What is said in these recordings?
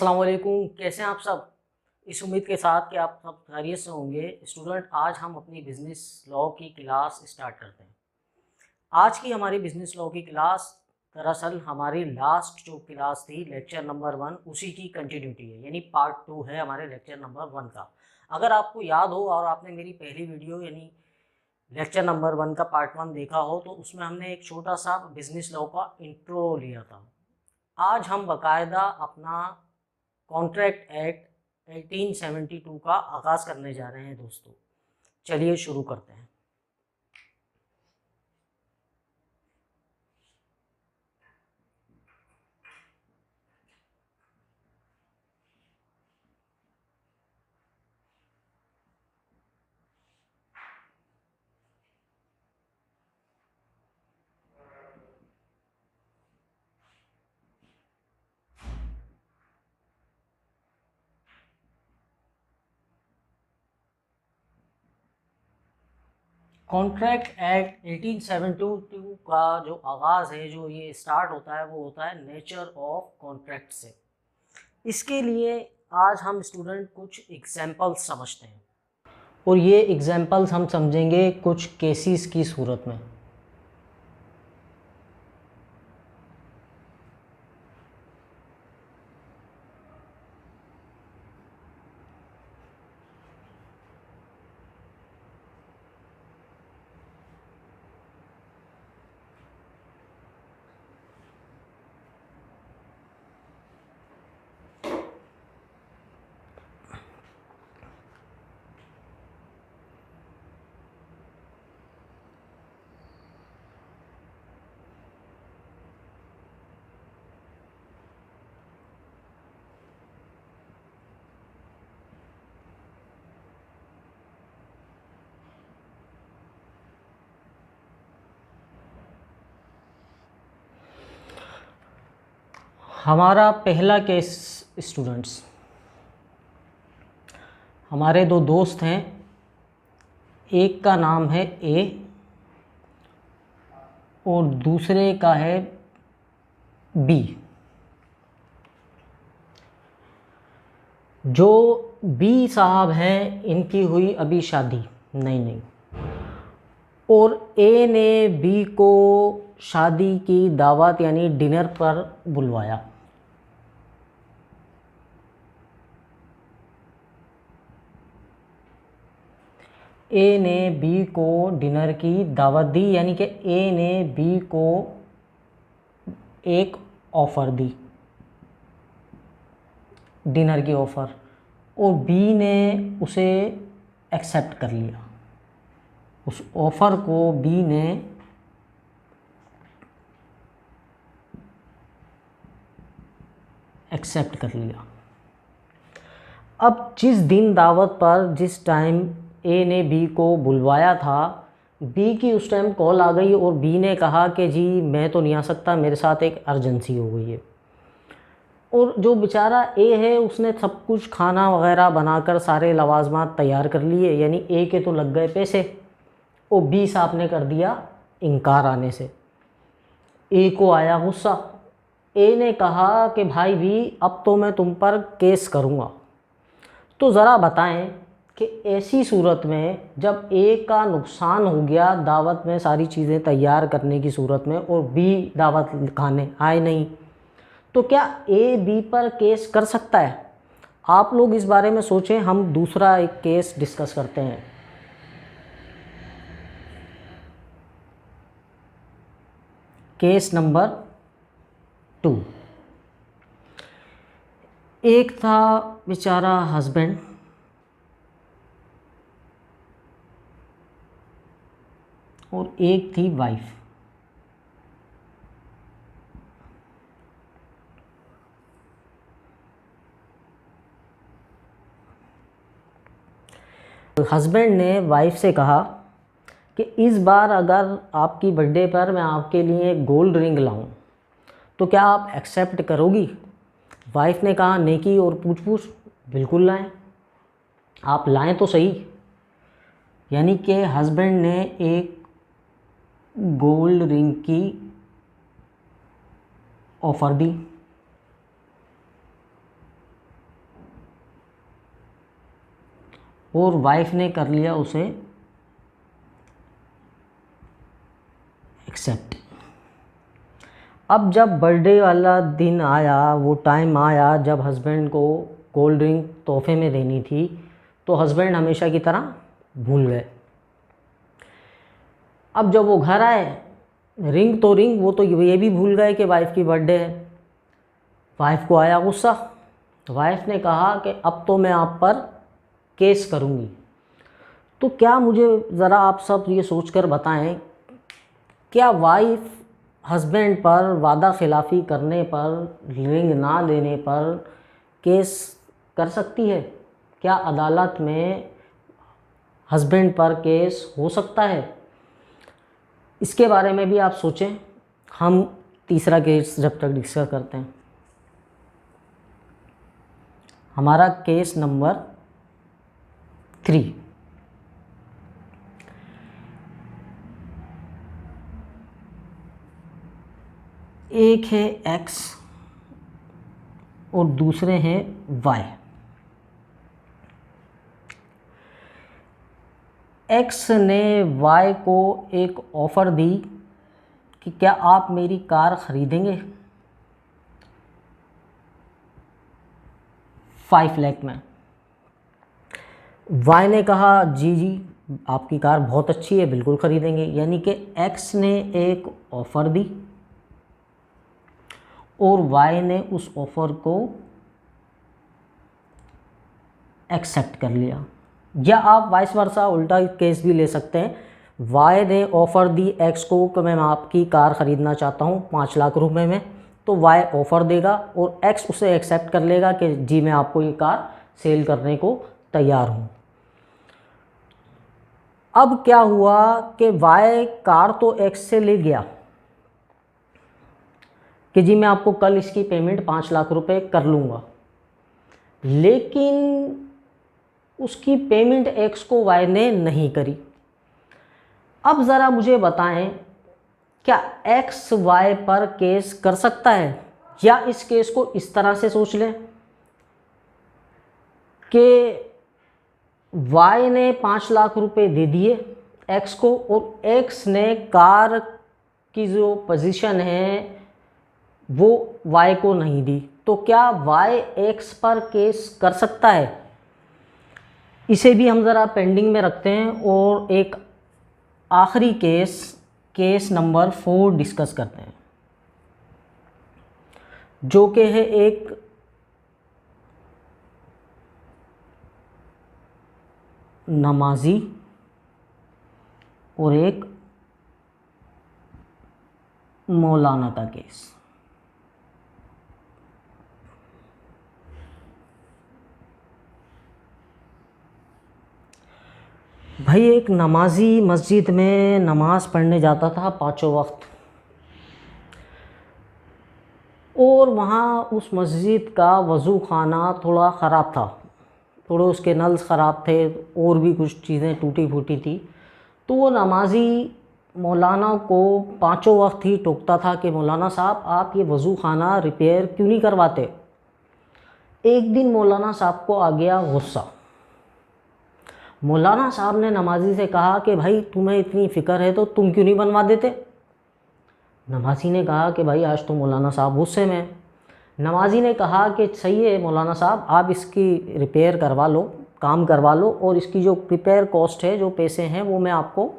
अस्सलाम वालेकुम। कैसे हैं आप सब? इस उम्मीद के साथ कि आप सब खैरियत से होंगे। स्टूडेंट, आज हम अपनी बिज़नेस लॉ की क्लास स्टार्ट करते हैं। आज की हमारी बिज़नेस लॉ की क्लास दरअसल हमारी लास्ट जो क्लास थी लेक्चर नंबर 1 उसी की कंटिन्यूटी है, यानी पार्ट 2 है हमारे लेक्चर नंबर 1 का। अगर आपको याद हो और आपने मेरी पहली वीडियो यानी लेक्चर नंबर 1 का पार्ट 1 देखा हो तो उसमें हमने एक छोटा सा बिज़नेस लॉ का इंट्रो लिया था। आज हम बाकायदा अपना कॉन्ट्रैक्ट एक्ट 1872 का आगाज़ करने जा रहे हैं दोस्तों। चलिए शुरू करते हैं। कॉन्ट्रैक्ट एक्ट 1872 का जो आगाज़ है, जो ये स्टार्ट होता है, वो होता है नेचर ऑफ कॉन्ट्रैक्ट से। इसके लिए आज हम स्टूडेंट कुछ एग्जांपल्स समझते हैं और ये एग्जांपल्स हम समझेंगे कुछ केसेस की सूरत में। हमारा पहला केस स्टूडेंट्स, हमारे दो दोस्त हैं, एक का नाम है ए और दूसरे का है बी। जो बी साहब हैं इनकी हुई अभी शादी नहीं और ए ने बी को शादी की दावत यानी डिनर पर बुलवाया। ए ने बी को डिनर की दावत दी, यानी कि ए ने बी को एक ऑफ़र दी, डिनर की ऑफ़र, और बी ने उसे एक्सेप्ट कर लिया। उस ऑफ़र को बी ने एक्सेप्ट कर लिया। अब जिस दिन दावत पर जिस टाइम ए ने बी को बुलवाया था, बी की उस टाइम कॉल आ गई और बी ने कहा कि जी मैं तो नहीं आ सकता, मेरे साथ एक अर्जेंसी हो गई है। और जो बेचारा ए है उसने सब कुछ खाना वगैरह बनाकर सारे लवाजमात तैयार कर लिए, यानी ए के तो लग गए पैसे और बी साहब ने कर दिया इनकार आने से। ए को आया गुस्सा। ए ने कहा कि भाई भी अब तो मैं तुम पर केस करूँगा। तो ज़रा बताएं कि ऐसी सूरत में जब ए का नुकसान हो गया दावत में सारी चीज़ें तैयार करने की सूरत में और बी दावत खाने आए नहीं, तो क्या ए बी पर केस कर सकता है? आप लोग इस बारे में सोचें, हम दूसरा एक केस डिस्कस करते हैं। Case number 2। एक था बेचारा हस्बैंड और एक थी वाइफ। हस्बैंड ने वाइफ से कहा कि इस बार अगर आपकी बर्थडे पर मैं आपके लिए गोल्ड रिंग लाऊं तो क्या आप एक्सेप्ट करोगी? वाइफ ने कहा नेकी और पूछ पूछ, बिल्कुल लाएं, आप लाएं तो सही। यानी कि हस्बैंड ने एक गोल्ड रिंग की ऑफ़र दी और वाइफ ने कर लिया उसे एक्सेप्ट। अब जब बर्थडे वाला दिन आया, वो टाइम आया जब हस्बैंड को कोल्ड ड्रिंक तोहफे में देनी थी, तो हस्बैंड हमेशा की तरह भूल गए। अब जब वो घर आए, रिंग तो रिंग, वो तो ये भी भूल गए कि वाइफ की बर्थडे है। वाइफ को आया गुस्सा। वाइफ ने कहा कि अब तो मैं आप पर केस करूँगी। तो क्या मुझे ज़रा आप सब ये सोचकर बताएं, क्या वाइफ हस्बैंड पर वादा खिलाफ़ी करने पर, रिंग ना देने पर केस कर सकती है? क्या अदालत में हस्बैंड पर केस हो सकता है? इसके बारे में भी आप सोचें। हम तीसरा केस जब तक डिस्कस करते हैं। हमारा केस नंबर 3। एक है एक्स और दूसरे हैं वाई। एक्स ने वाई को एक ऑफ़र दी कि क्या आप मेरी कार ख़रीदेंगे 5 लाख में। वाई ने कहा जी जी, आपकी कार बहुत अच्छी है, बिल्कुल ख़रीदेंगे। यानी कि एक्स ने एक ऑफ़र दी और वाई ने उस ऑफ़र को एक्सेप्ट कर लिया। या आप वाइस वर्सा उल्टा केस भी ले सकते हैं। वाई ने ऑफ़र दी एक्स को कि मैं आपकी कार ख़रीदना चाहता हूँ 5 लाख रुपए में, तो वाई ऑफ़र देगा और एक्स उसे एक्सेप्ट कर लेगा कि जी मैं आपको ये कार सेल करने को तैयार हूँ। अब क्या हुआ कि वाई कार तो एक्स से ले गया कि जी मैं आपको कल इसकी पेमेंट 5 लाख रुपए कर लूँगा, लेकिन उसकी पेमेंट एक्स को वाई ने नहीं करी। अब ज़रा मुझे बताएं, क्या एक्स वाई पर केस कर सकता है? या इस केस को इस तरह से सोच लें कि वाई ने 5 लाख रुपए दे दिए एक्स को और एक्स ने कार की जो पोजीशन है वो वाई को नहीं दी, तो क्या वाई एक्स पर केस कर सकता है? इसे भी हम ज़रा पेंडिंग में रखते हैं और एक आखिरी केस नंबर 4 डिस्कस करते हैं, जो कि है एक नमाजी और एक मौलाना का केस। भाई एक नमाजी मस्जिद में नमाज़ पढ़ने जाता था 5 वक्त, और वहाँ उस मस्जिद का वज़ू खाना थोड़ा ख़राब था, थोड़े उसके नल्स ख़राब थे और भी कुछ चीज़ें टूटी फूटी थी। तो वो नमाजी मौलाना को 5 वक्त ही टोकता था कि मौलाना साहब आप ये वज़ू खाना रिपेयर क्यों नहीं करवाते। एक दिन मौलाना साहब को आ गया गुस्सा। मौलाना साहब ने नमाजी से कहा कि भाई तुम्हें इतनी फ़िक्र है तो तुम क्यों नहीं बनवा देते। नमाजी ने कहा कि भाई आज तो मौलाना साहब गुस्से में। नमाजी ने कहा कि सही है मौलाना साहब, आप इसकी रिपेयर करवा लो, काम करवा लो, और इसकी जो रिपेयर कॉस्ट है, जो पैसे हैं, वो मैं आपको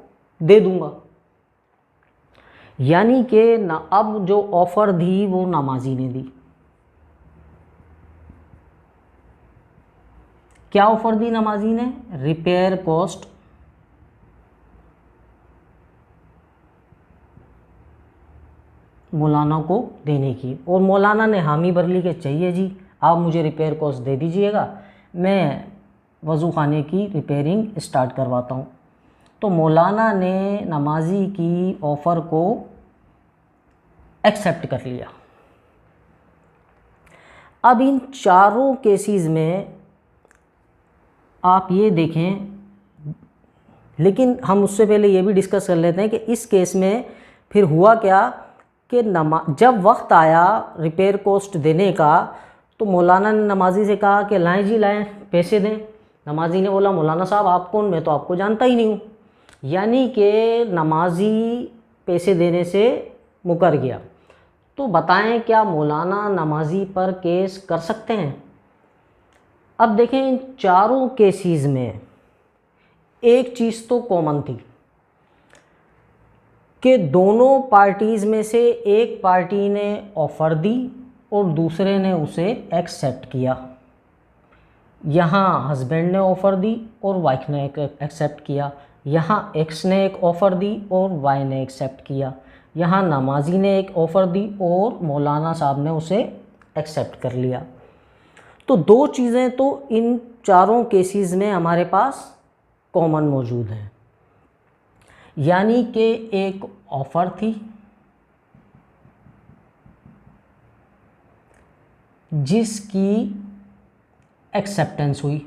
दे दूंगा। यानी कि अब जो ऑफ़र दी वो नमाजी ने दी। क्या ऑफ़र दी नमाजी ने? रिपेयर कॉस्ट मौलाना को देने की, और मौलाना ने हामी भर ली कि चाहिए जी, आप मुझे रिपेयर कॉस्ट दे दीजिएगा, मैं वज़ू खाने की रिपेयरिंग स्टार्ट करवाता हूँ। तो मौलाना ने नमाजी की ऑफ़र को एक्सेप्ट कर लिया। अब इन चारों केसेस में आप ये देखें, लेकिन हम उससे पहले ये भी डिस्कस कर लेते हैं कि इस केस में फिर हुआ क्या कि जब वक्त आया रिपेयर कॉस्ट देने का, तो मौलाना ने नमाजी से कहा कि लाएं जी लाएं, पैसे दें। नमाजी ने बोला मौलाना साहब आप कौन, मैं तो आपको जानता ही नहीं हूँ। यानी कि नमाजी पैसे देने से मुकर गया। तो बताएं क्या मौलाना नमाजी पर केस कर सकते हैं? अब देखें इन चारों केसेस में एक चीज़ तो कॉमन थी कि दोनों पार्टीज़ में से एक पार्टी ने ऑफ़र दी और दूसरे ने उसे एक्सेप्ट किया। यहाँ हस्बैंड ने ऑफ़र दी और वाइफ ने एक्सेप्ट किया। यहाँ एक्स ने एक ऑफ़र दी और वाई ने एक्सेप्ट किया। यहाँ नमाजी ने एक ऑफ़र दी और मौलाना साहब ने उसे एक्सेप्ट कर लिया। तो दो चीज़ें तो इन चारों केसेस में हमारे पास कॉमन मौजूद हैं। यानी कि एक ऑफ़र थी जिसकी एक्सेप्टेंस हुई,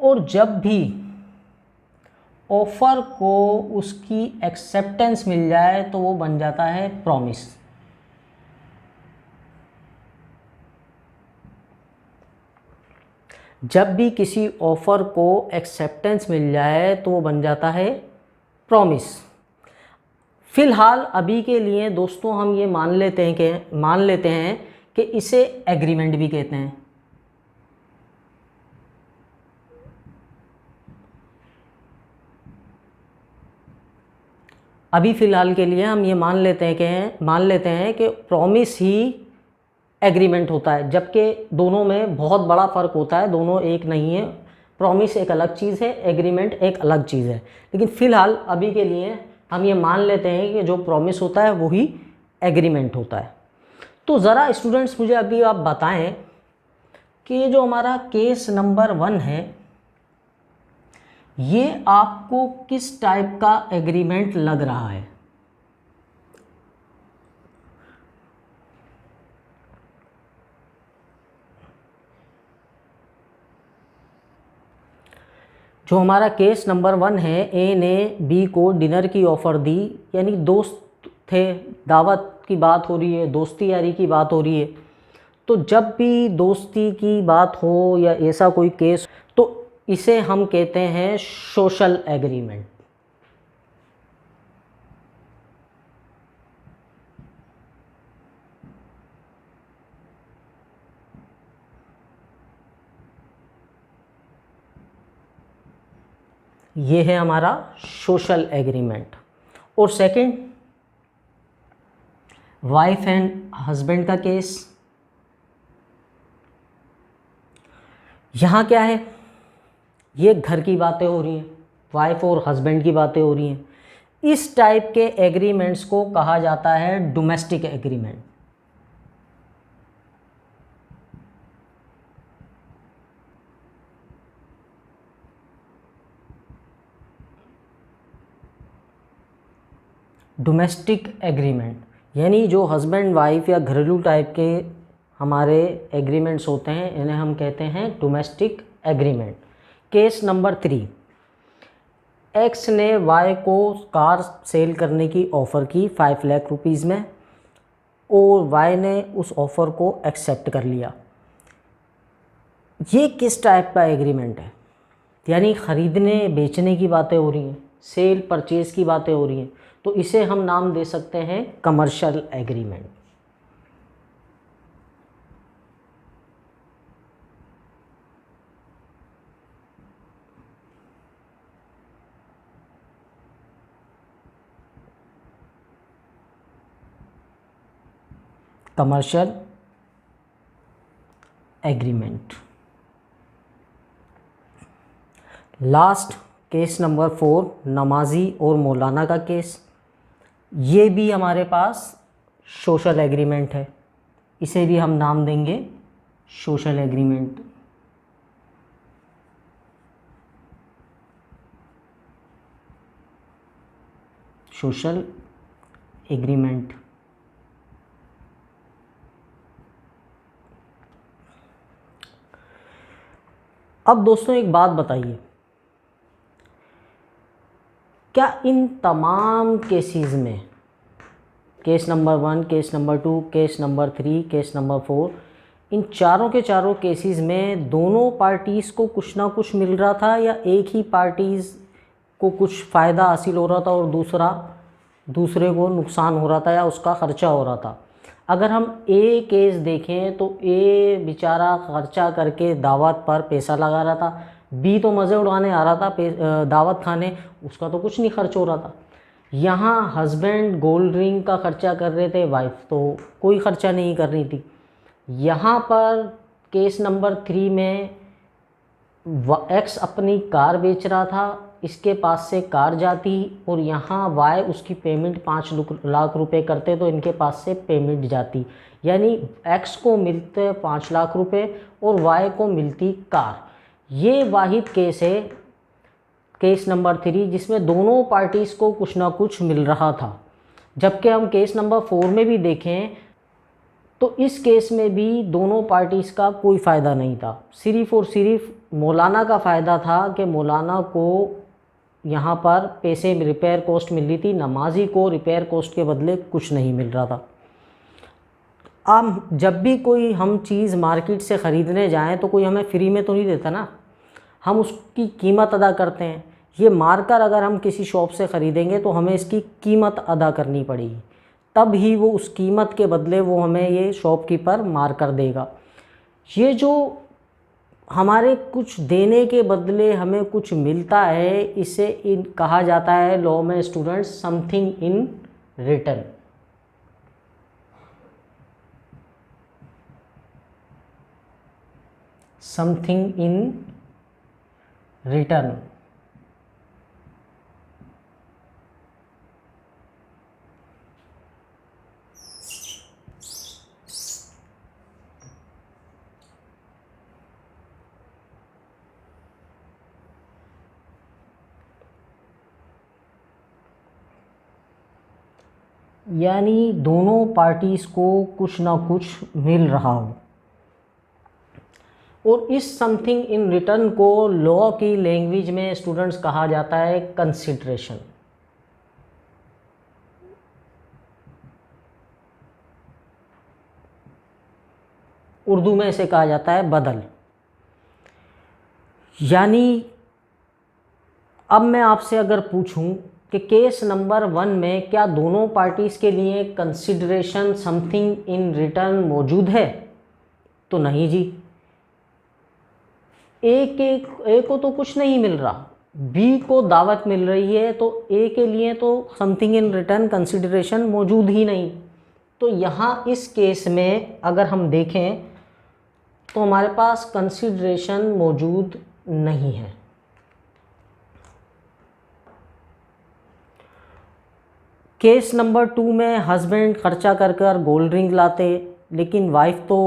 और जब भी ऑफ़र को उसकी एक्सेप्टेंस मिल जाए तो वो बन जाता है प्रॉमिस। जब भी किसी ऑफ़र को एक्सेप्टेंस मिल जाए तो वो बन जाता है प्रॉमिस। फ़िलहाल अभी के लिए दोस्तों हम ये मान लेते हैं कि इसे एग्रीमेंट भी कहते हैं। अभी फ़िलहाल के लिए हम ये मान लेते हैं कि प्रॉमिस ही एग्रीमेंट होता है, जबकि दोनों में बहुत बड़ा फ़र्क होता है, दोनों एक नहीं है। प्रॉमिस एक अलग चीज़ है, एग्रीमेंट एक अलग चीज़ है। लेकिन फ़िलहाल अभी के लिए हम ये मान लेते हैं कि जो प्रॉमिस होता है वही एग्रीमेंट होता है। तो ज़रा स्टूडेंट्स मुझे अभी आप बताएं कि ये जो हमारा केस नंबर 1 है ये आपको किस टाइप का एग्रीमेंट लग रहा है? जो हमारा केस नंबर 1 है, ए ने बी को डिनर की ऑफ़र दी, यानी दोस्त थे, दावत की बात हो रही है, दोस्ती यारी की बात हो रही है। तो जब भी दोस्ती की बात हो या ऐसा कोई केस तो इसे हम कहते हैं सोशल एग्रीमेंट। ये है हमारा सोशल एग्रीमेंट। और सेकंड, वाइफ एंड हस्बैंड का केस। यहाँ क्या है, ये घर की बातें हो रही हैं, वाइफ और हस्बैंड की बातें हो रही हैं। इस टाइप के एग्रीमेंट्स को कहा जाता है डोमेस्टिक एग्रीमेंट। डोमेस्टिक एग्रीमेंट यानी जो हस्बैंड वाइफ या घरेलू टाइप के हमारे एग्रीमेंट्स होते हैं इन्हें हम कहते हैं domestic agreement. Case number 3, x ने वाई को कार सेल करने की ऑफ़र की 5 लाख रुपीज़ में और वाई ने उस ऑफ़र को एक्सेप्ट कर लिया। ये किस टाइप का एग्रीमेंट है? यानी ख़रीदने बेचने की बातें हो रही हैं, सेल परचेज़ की बातें हो रही हैं, तो इसे हम नाम दे सकते हैं commercial agreement. Commercial agreement. Last case number 4, नमाजी और मौलाना का केस। ये भी हमारे पास सोशल एग्रीमेंट है, इसे भी हम नाम देंगे सोशल एग्रीमेंट। Social agreement. अब दोस्तों एक बात बताइए, क्या इन तमाम केसेस में case number 1, case number 2, case number 3, case number 4, इन चारों के चारों केसेस में दोनों पार्टीज़ को कुछ ना कुछ मिल रहा था या एक ही पार्टीज़ को कुछ फ़ायदा हासिल हो रहा था और दूसरे को नुकसान हो रहा था या उसका ख़र्चा हो रहा था। अगर हम ए केस देखें तो ए बेचारा ख़र्चा करके दावत पर पैसा लगा रहा था, बी तो मज़े उड़ाने आ रहा था दावत खाने, उसका तो कुछ नहीं खर्च हो रहा था। यहाँ हस्बैंड गोल्ड रिंग का ख़र्चा कर रहे थे, वाइफ तो कोई ख़र्चा नहीं कर रही थी। यहाँ पर केस नंबर 3 में एक्स अपनी कार बेच रहा था, इसके पास से कार जाती और यहाँ वाई उसकी पेमेंट 5 लाख रुपए करते तो इनके पास से पेमेंट जाती, यानी एक्स को मिलते 5 लाख रुपए और वाई को मिलती कार। ये वाहिद केस है, केस नंबर 3, जिसमें दोनों पार्टीज़ को कुछ ना कुछ मिल रहा था। जबकि हम केस नंबर 4 में भी देखें तो इस केस में भी दोनों पार्टीज़ का कोई फ़ायदा नहीं था, सिर्फ़ और सिर्फ मौलाना का फ़ायदा था कि मौलाना को यहाँ पर पैसे रिपेयर कॉस्ट मिल रही थी, नमाजी को रिपेयर कॉस्ट के बदले कुछ नहीं मिल रहा था। अब जब भी कोई हम चीज़ मार्केट से ख़रीदने जाएं तो कोई हमें फ्री में तो नहीं देता ना, हम उसकी कीमत अदा करते हैं। ये मार्कर अगर हम किसी शॉप से ख़रीदेंगे तो हमें इसकी कीमत अदा करनी पड़ेगी, तब ही वो उस कीमत के बदले वो हमें ये शॉपकीपर मार्कर देगा। ये जो हमारे कुछ देने के बदले हमें कुछ मिलता है, इसे कहा जाता है लॉ में students something in return. Something in return. यानी दोनों पार्टीज़ को कुछ ना कुछ मिल रहा हो। और इस समथिंग इन रिटर्न को लॉ की लैंग्वेज में स्टूडेंट्स कहा जाता है कंसिडरेशन। उर्दू में इसे कहा जाता है बदल। यानी अब मैं आपसे अगर पूछूं कि केस नंबर 1 में क्या दोनों पार्टीज़ के लिए कंसिडरेशन समथिंग इन रिटर्न मौजूद है, तो नहीं जी। ए को तो कुछ नहीं मिल रहा, बी को दावत मिल रही है, तो ए के लिए तो समथिंग इन रिटर्न कंसिडरेशन मौजूद ही नहीं। तो यहाँ इस केस में अगर हम देखें तो हमारे पास कंसिडरेशन मौजूद नहीं है। केस नंबर 2 में हस्बैंड खर्चा कर कर गोल्ड रिंग लाते, लेकिन वाइफ तो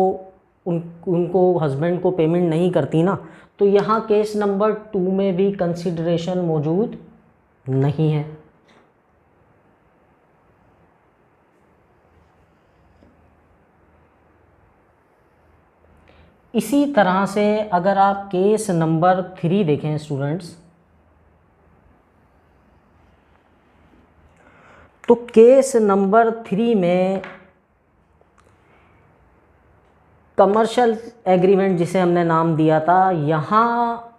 उनको हस्बैंड को पेमेंट नहीं करती ना, तो यहाँ केस नंबर 2 में भी कंसिडरेशन मौजूद नहीं है। इसी तरह से अगर आप केस नंबर 3 देखें स्टूडेंट्स, तो केस नंबर 3 में कमर्शियल एग्रीमेंट जिसे हमने नाम दिया था, यहाँ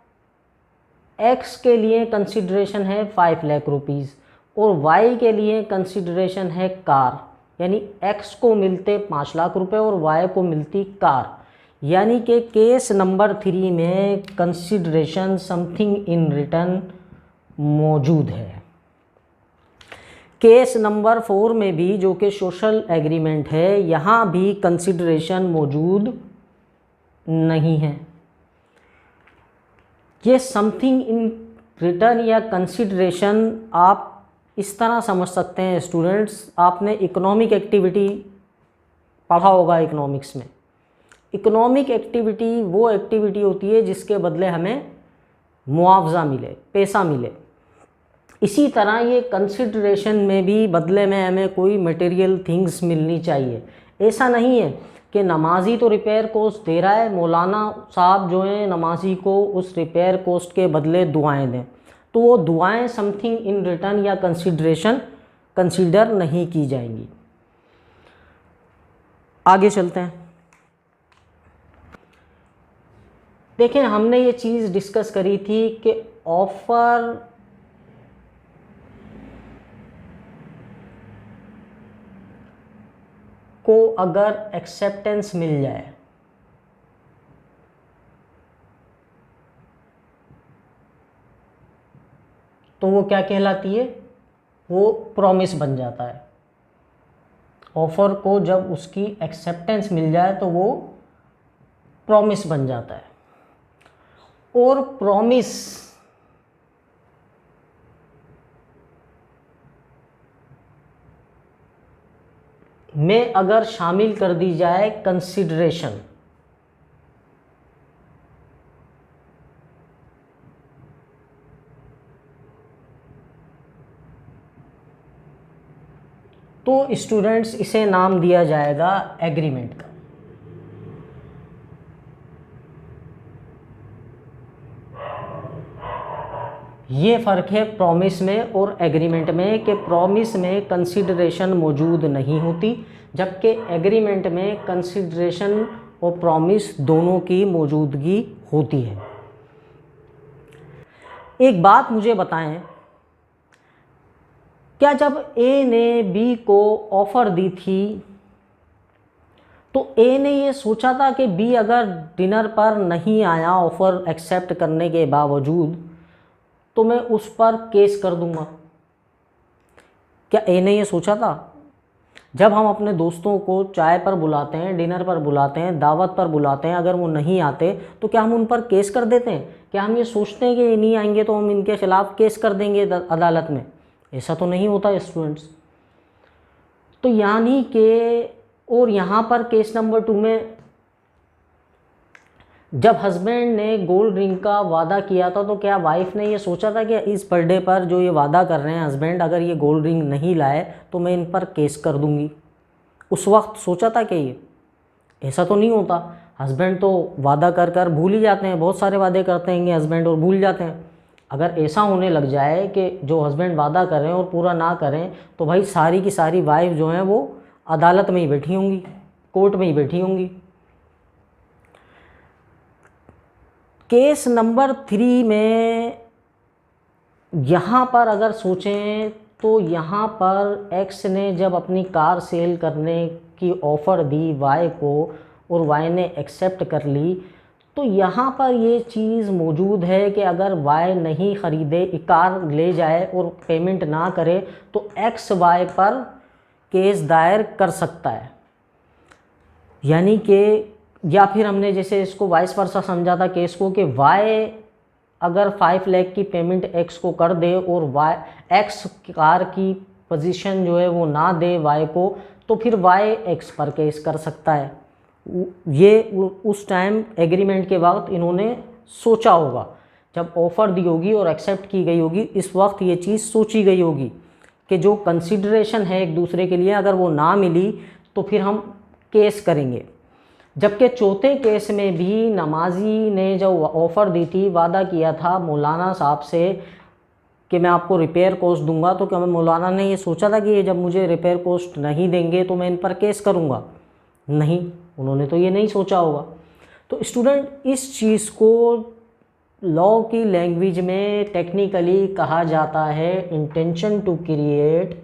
एक्स के लिए कंसिडरेशन है 5 लाख रुपीज़ और वाई के लिए कंसिडरेशन है कार, यानी एक्स को मिलते 5 लाख रुपए और वाई को मिलती कार। यानी कि केस नंबर 3 में कंसिडरेशन समथिंग इन रिटर्न मौजूद है। केस नंबर 4 में भी जो कि सोशल एग्रीमेंट है, यहाँ भी कंसिडरेशन मौजूद नहीं है। ये समथिंग इन रिटर्न या कंसिडरेशन आप इस तरह समझ सकते हैं स्टूडेंट्स, आपने इकोनॉमिक एक्टिविटी पढ़ा होगा इकोनॉमिक्स में। इकोनॉमिक एक्टिविटी वो एक्टिविटी होती है जिसके बदले हमें मुआवजा मिले, पैसा मिले। इसी तरह ये कंसिडरेशन में भी बदले में हमें कोई मटेरियल थिंग्स मिलनी चाहिए। ऐसा नहीं है कि नमाजी तो रिपेयर कॉस्ट दे रहा है, मौलाना साहब जो हैं नमाजी को उस रिपेयर कॉस्ट के बदले दुआएं दें, तो वो दुआएं समथिंग इन रिटर्न या कंसिडरेशन कंसीडर नहीं की जाएंगी। आगे चलते हैं। देखें, हमने ये चीज़ डिस्कस करी थी कि ऑफ़र को अगर एक्सेप्टेंस मिल जाए तो वो क्या कहलाती है? वो प्रॉमिस बन जाता है। ऑफ़र को जब उसकी एक्सेप्टेंस मिल जाए तो वो प्रॉमिस बन जाता है। और प्रॉमिस में अगर शामिल कर दी जाए कंसिडरेशन, तो स्टूडेंट्स इसे नाम दिया जाएगा एग्रीमेंट का। ये फ़र्क है प्रॉमिस में और एग्रीमेंट में कि प्रॉमिस में कंसिडरेशन मौजूद नहीं होती, जबकि एग्रीमेंट में कंसिडरेशन और प्रॉमिस दोनों की मौजूदगी होती है। एक बात मुझे बताएं, क्या जब ए ने बी को ऑफ़र दी थी तो ए ने ये सोचा था कि बी अगर डिनर पर नहीं आया ऑफ़र एक्सेप्ट करने के बावजूद तो मैं उस पर केस कर दूंगा? क्या ए ने ये सोचा था? जब हम अपने दोस्तों को चाय पर बुलाते हैं, डिनर पर बुलाते हैं, दावत पर बुलाते हैं, अगर वो नहीं आते तो क्या हम उन पर केस कर देते हैं? क्या हम ये सोचते हैं कि ये नहीं आएंगे तो हम इनके खिलाफ़ केस कर देंगे अदालत में? ऐसा तो नहीं होता स्टूडेंट्स। तो यानी कि और यहाँ पर केस नंबर 2 में जब हस्बैंड ने गोल्ड रिंग का वादा किया था तो क्या वाइफ ने ये सोचा था कि इस बर्थडे पर जो ये वादा कर रहे हैं हस्बैंड, अगर ये गोल्ड रिंग नहीं लाए तो मैं इन पर केस कर दूंगी? उस वक्त सोचा था कि ये? ऐसा तो नहीं होता। हस्बैंड तो वादा कर कर भूल ही जाते हैं, बहुत सारे वादे करते हैं हस्बैंड और भूल जाते हैं। अगर ऐसा होने लग जाए कि जो हस्बैंड वादा कर रहे हैं और पूरा ना करें तो भाई सारी की सारी वाइफ जो हैं वो अदालत में ही बैठी होंगी, कोर्ट में ही बैठी होंगी। केस नंबर 3 में यहाँ पर अगर सोचें तो यहाँ पर एक्स ने जब अपनी कार सेल करने की ऑफ़र दी वाई को और वाई ने एक्सेप्ट कर ली, तो यहाँ पर ये चीज़ मौजूद है कि अगर वाई नहीं ख़रीदे, कार ले जाए और पेमेंट ना करे तो एक्स वाई पर केस दायर कर सकता है। यानी कि या फिर हमने जैसे इसको वाइस वर्सा समझा था केस को कि वाई अगर 5 लाख की पेमेंट एक्स को कर दे और वाई एक्स कार की पोजीशन जो है वो ना दे वाई को, तो फिर वाई एक्स पर केस कर सकता है। ये उस टाइम एग्रीमेंट के वक्त इन्होंने सोचा होगा, जब ऑफ़र दी होगी और एक्सेप्ट की गई होगी, इस वक्त ये चीज़ सोची गई होगी कि जो कंसिडरेशन है एक दूसरे के लिए अगर वो ना मिली तो फिर हम केस करेंगे। जबकि चौथे केस में भी नमाजी ने जो ऑफ़र दी थी, वादा किया था मौलाना साहब से कि मैं आपको रिपेयर कॉस्ट दूंगा, तो क्या मौलाना ने ये सोचा था कि ये जब मुझे रिपेयर कॉस्ट नहीं देंगे तो मैं इन पर केस करूंगा? नहीं, उन्होंने तो ये नहीं सोचा होगा। तो स्टूडेंट इस चीज़ को लॉ की लैंग्वेज में टेक्निकली कहा जाता है intention to create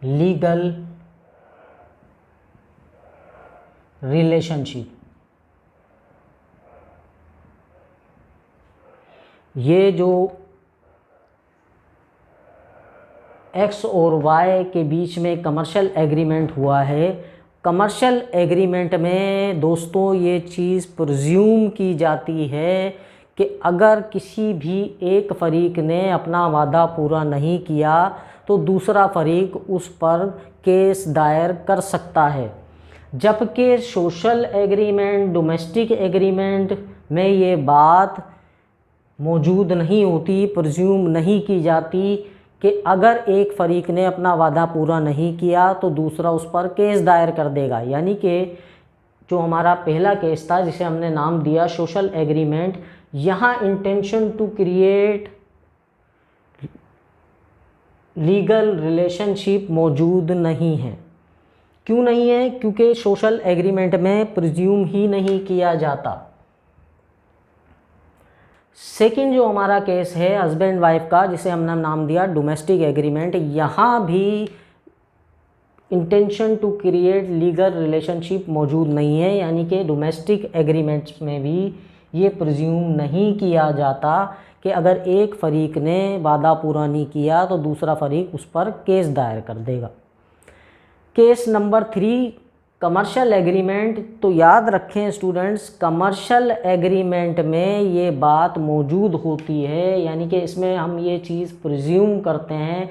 legal relationship. ये जो एक्स और वाई के बीच में कमर्शियल एग्रीमेंट हुआ है, कमर्शियल एग्रीमेंट में दोस्तों ये चीज़ प्रिज्यूम की जाती है कि अगर किसी भी एक फ़रीक ने अपना वादा पूरा नहीं किया तो दूसरा फ़रीक उस पर केस दायर कर सकता है। जबकि सोशल एग्रीमेंट, डोमेस्टिक एग्रीमेंट में ये बात मौजूद नहीं होती, प्रिज्यूम नहीं की जाती कि अगर एक फ़रीक ने अपना वादा पूरा नहीं किया तो दूसरा उस पर केस दायर कर देगा। यानी कि जो हमारा पहला केस था जिसे हमने नाम दिया सोशल एग्रीमेंट, यहाँ intention to create legal relationship मौजूद नहीं है। क्यों नहीं है? क्योंकि सोशल एग्रीमेंट में प्रिज्यूम ही नहीं किया जाता। सेकंड जो हमारा केस है हस्बैंड वाइफ का, जिसे हमने नाम दिया डोमेस्टिक एग्रीमेंट, यहाँ भी intention to create legal relationship मौजूद नहीं है, यानी कि डोमेस्टिक एग्रीमेंट्स में भी ये प्रिज्यूम नहीं किया जाता कि अगर एक फरीक ने वादा पूरा नहीं किया तो दूसरा फरीक उस पर केस दायर कर देगा। Case number 3 commercial agreement. तो याद रखें स्टूडेंट्स, कमर्शियल एग्रीमेंट में ये बात मौजूद होती है, यानी कि इसमें हम ये चीज़ प्रिज्यूम करते हैं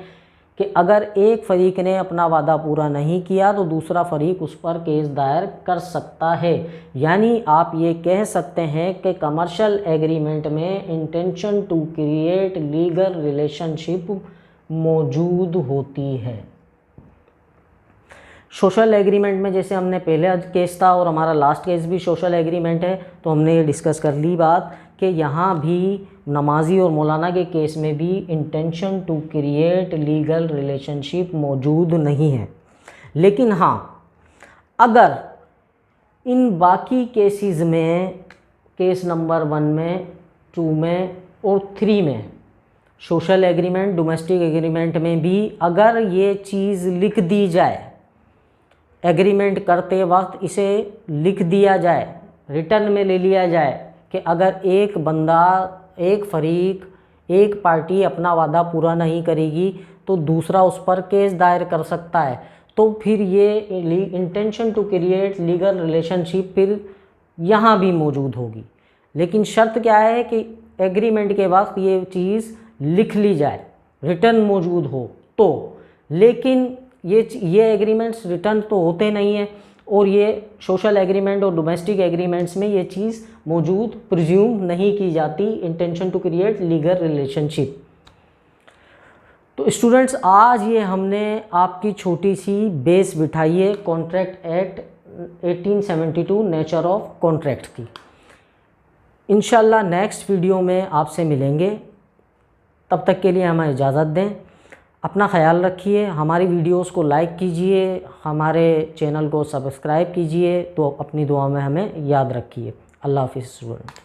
कि अगर एक फरीक ने अपना वादा पूरा नहीं किया तो दूसरा फरीक उस पर केस दायर कर सकता है। यानी आप ये कह सकते हैं कि कमर्शियल एग्रीमेंट में intention to create legal relationship मौजूद होती है। सोशल एग्रीमेंट में जैसे हमने पहले केस था और हमारा लास्ट केस भी सोशल एग्रीमेंट है, तो हमने ये डिस्कस कर ली बात कि यहाँ भी नमाजी और मौलाना के केस में भी intention to create legal relationship मौजूद नहीं है। लेकिन हाँ, अगर इन बाकी केसेस में, केस नंबर 1 में, 2 में और 3 में, सोशल एग्रीमेंट डोमेस्टिक एग्रीमेंट में भी अगर ये चीज़ लिख दी जाए, एग्रीमेंट करते वक्त इसे लिख दिया जाए, रिटर्न में ले लिया जाए कि अगर एक बंदा, एक फरीक, एक पार्टी अपना वादा पूरा नहीं करेगी तो दूसरा उस पर केस दायर कर सकता है, तो फिर ये intention to create legal relationship फिर यहाँ भी मौजूद होगी। लेकिन शर्त क्या है कि एग्रीमेंट के वक्त ये चीज़ लिख ली जाए, रिटर्न मौजूद हो तो। लेकिन ये एग्रीमेंट्स रिटर्न तो होते नहीं हैं, और ये सोशल एग्रीमेंट और डोमेस्टिक एग्रीमेंट्स में ये चीज़ मौजूद प्रिज्यूम नहीं की जाती, intention to create legal relationship. तो स्टूडेंट्स, आज ये हमने आपकी छोटी सी बेस बिठाई है contract act 1872 nature of contract की। इंशाल्लाह नेक्स्ट वीडियो में आपसे मिलेंगे, तब तक के लिए हमें इजाज़त दें। अपना ख्याल रखिए, हमारी वीडियोस को लाइक कीजिए, हमारे चैनल को सब्सक्राइब कीजिए, तो अपनी दुआ में हमें याद रखिए। अल्लाह हाफ़िज़ स्टूडेंट।